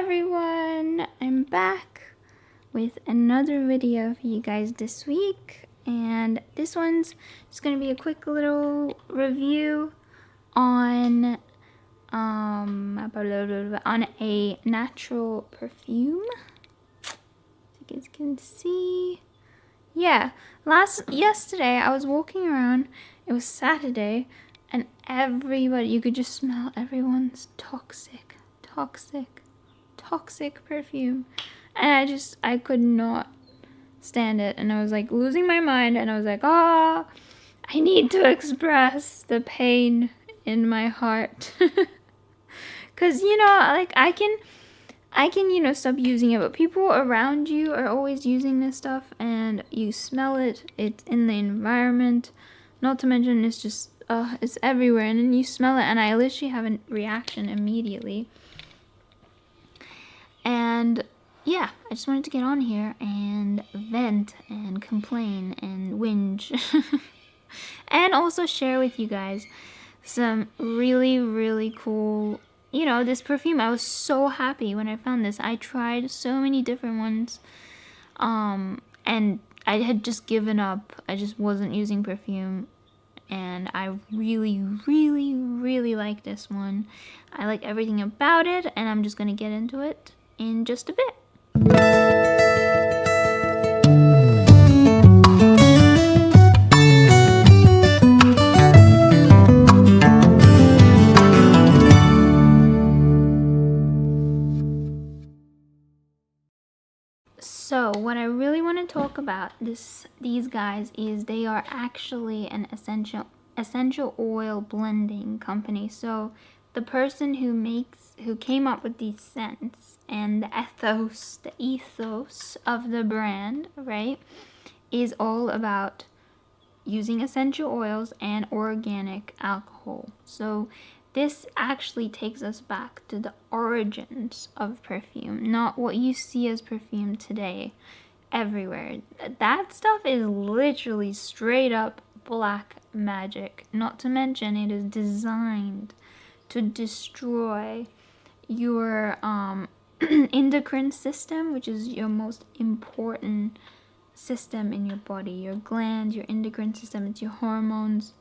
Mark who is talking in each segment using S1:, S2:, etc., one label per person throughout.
S1: everyone, I'm back with another video for you guys this week, and this one's just gonna be a quick little review on a natural perfume. As you guys can see, yesterday I was walking around. It was Saturday, and everybody, you could just smell everyone's toxic perfume, and I could not stand it, and I was like losing my mind, and I was like, I need to express the pain in my heart. Because like I can stop using it, but people around you are always using this stuff, and you smell it, it's in the environment, not to mention it's just it's everywhere, and then you smell it, and I literally have a reaction immediately. And yeah, I just wanted to get on here and vent and complain and whinge and also share with you guys some really cool, this perfume. I was so happy when I found this. I tried so many different ones, and I had just given up. I just wasn't using perfume, and I really like this one. I like everything about it, and I'm just gonna get into it in just a bit. So what I really want to talk about these guys is they are actually an essential oil blending company. So the person who came up with these scents and the ethos of the brand, right, is all about using essential oils and organic alcohol. So this actually takes us back to the origins of perfume, not what you see as perfume today everywhere. That stuff is literally straight up black magic. Not to mention it is designed to destroy your endocrine system, which is your most important system in your body. Your glands, your endocrine system, it's your hormones.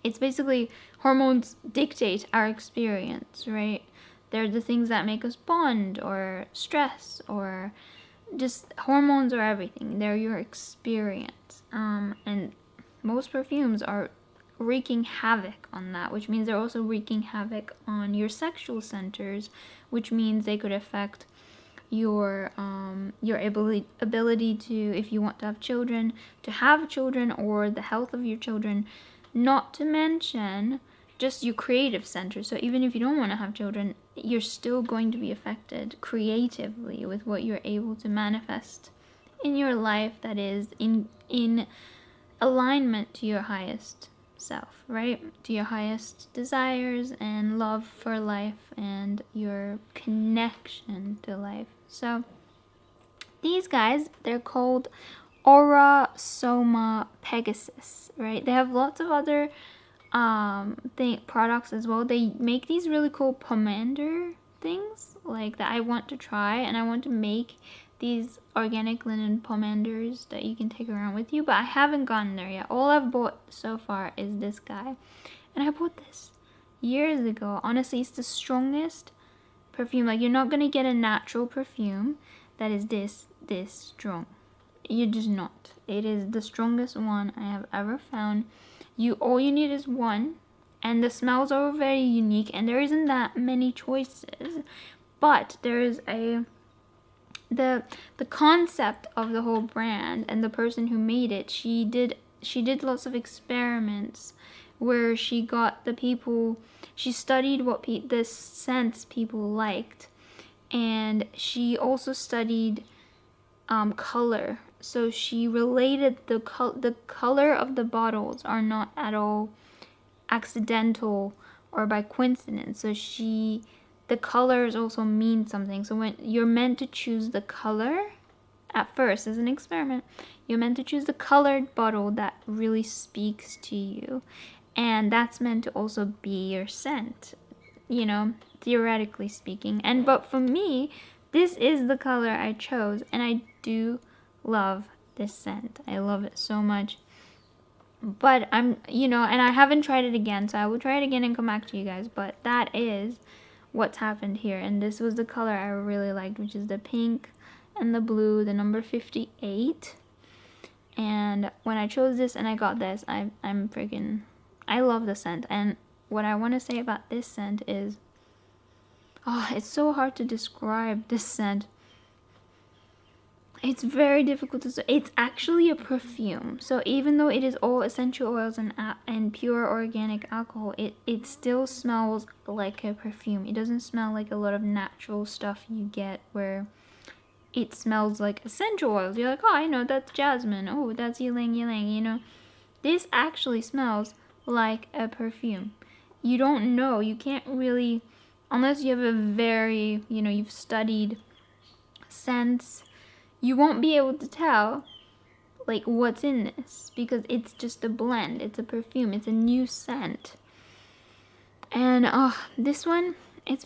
S1: It's basically, hormones dictate our experience, right? They're the things that make us bond or stress, or just hormones are everything. They're your experience. And most perfumes are wreaking havoc on that, which means they're also wreaking havoc on your sexual centers, which means they could affect your ability to, if you want to have children, or the health of your children, not to mention just your creative center. So even if you don't want to have children, you're still going to be affected creatively with what you're able to manifest in your life that is in alignment to your highest self, right? To your highest desires and love for life and your connection to life. So these guys, they're called AURA-SOMA PEGASUS, right? They have lots of other products as well. They make these really cool pomander things like that I want to try, and I want to make these organic linen pomanders that you can take around with you, but I haven't gotten there yet. All I've bought so far is this guy, and I bought this years ago. Honestly, it's the strongest perfume. Like, you're not gonna get a natural perfume that is this strong. You're just not. It is the strongest one I have ever found. All you need is one, and the smells are very unique, and there isn't that many choices, but there is the concept of the whole brand, and the person who made it, she did lots of experiments where she got she studied what the scents people liked, and she also studied color. So she related the color of the bottles are not at all accidental or by coincidence. So the colors also mean something. So when you're meant to choose the color, at first as an experiment, you're meant to choose the colored bottle that really speaks to you, and that's meant to also be your scent. theoretically speaking. But for me, this is the color I chose, and I do love this scent. I love it so much. But and I haven't tried it again, so I will try it again and come back to you guys. But that is what's happened here, and this was the color I really liked, which is the pink and the blue, the number 58. And when I chose this and I got this, I love the scent. And what I want to say about this scent is, it's so hard to describe this scent. It's very difficult to say. It's actually a perfume. So even though it is all essential oils and pure organic alcohol, it still smells like a perfume. It doesn't smell like a lot of natural stuff you get where it smells like essential oils. You're like, oh, I know, that's jasmine. Oh, that's ylang ylang, This actually smells like a perfume. You don't know. You can't really, unless you have a very, you've studied scents, you won't be able to tell like what's in this, because it's just a blend. It's a perfume. It's a new scent. And this one, it's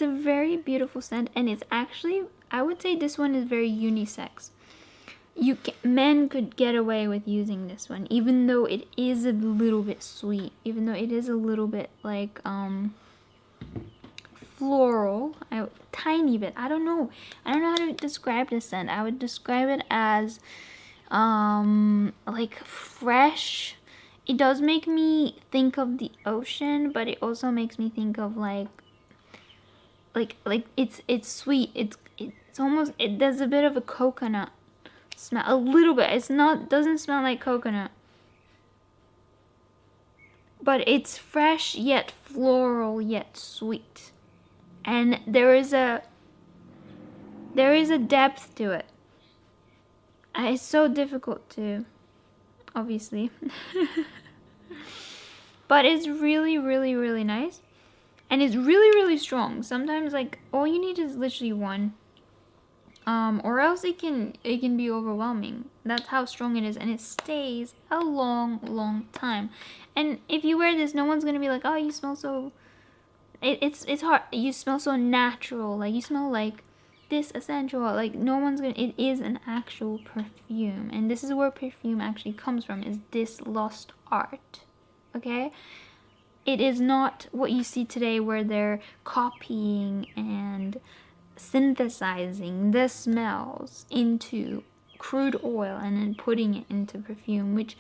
S1: a very beautiful scent, and it's actually, I would say this one is very unisex. Men could get away with using this one, even though it is a little bit sweet, even though it is a little bit like floral, a tiny bit. I don't know how to describe this scent. I would describe it as like fresh. It does make me think of the ocean, but it also makes me think of like it's sweet. It's almost, there's a bit of a coconut smell, a little bit. Doesn't smell like coconut, but it's fresh yet floral yet sweet. And there is a depth to it. It's so difficult to, obviously. But it's really, really, really nice. And it's really, really strong. Sometimes, like, all you need is literally one. Or else it can be overwhelming. That's how strong it is. And it stays a long, long time. And if you wear this, no one's going to be like, oh, you smell so... It's hard. You smell so natural. Like, you smell like this essential. Like, no one's gonna... It is an actual perfume. And this is where perfume actually comes from, is this lost art. Okay? It is not what you see today where they're copying and synthesizing the smells into crude oil and then putting it into perfume, which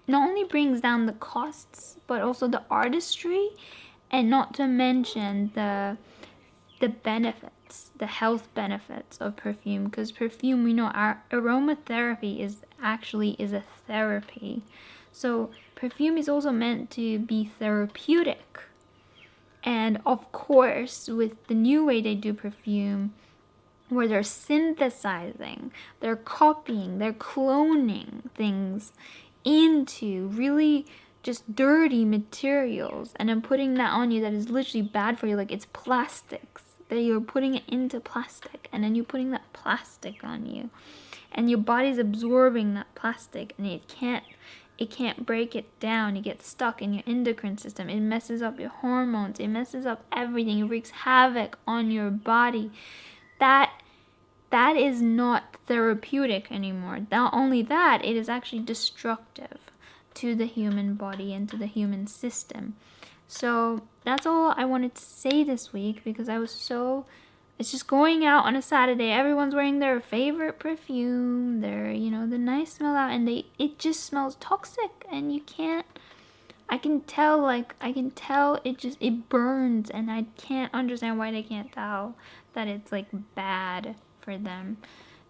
S1: not only brings down the costs, but also the artistry, and not to mention the benefits, the health benefits of perfume. Because perfume, we know, our aromatherapy is a therapy. So perfume is also meant to be therapeutic. And of course, with the new way they do perfume, where they're synthesizing, they're copying, they're cloning things into really just dirty materials, and then putting that on you that is literally bad for you. Like, it's plastics, that you're putting it into plastic, and then you're putting that plastic on you, and your body's absorbing that plastic, and it can't break it down. It gets stuck in your endocrine system. It messes up your hormones. It messes up everything. It wreaks havoc on your body. That is not therapeutic anymore. Not only that, it is actually destructive to the human body and to the human system. So that's all I wanted to say this week, because it's just going out on a Saturday. Everyone's wearing their favorite perfume, their, the nice smell out, and it just smells toxic, and I can tell it burns, and I can't understand why they can't tell that it's like bad for them.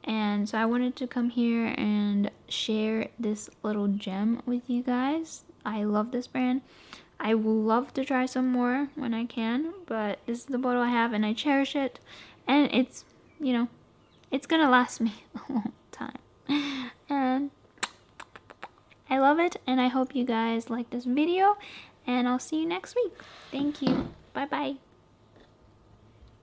S1: And so I wanted to come here and share this little gem with you guys. I love this brand. I will love to try some more when I can, but this is the bottle I have, and I cherish it. And it's, it's gonna last me a long time. And I love it, and I hope you guys like this video, and I'll see you next week. Thank you. Bye-bye.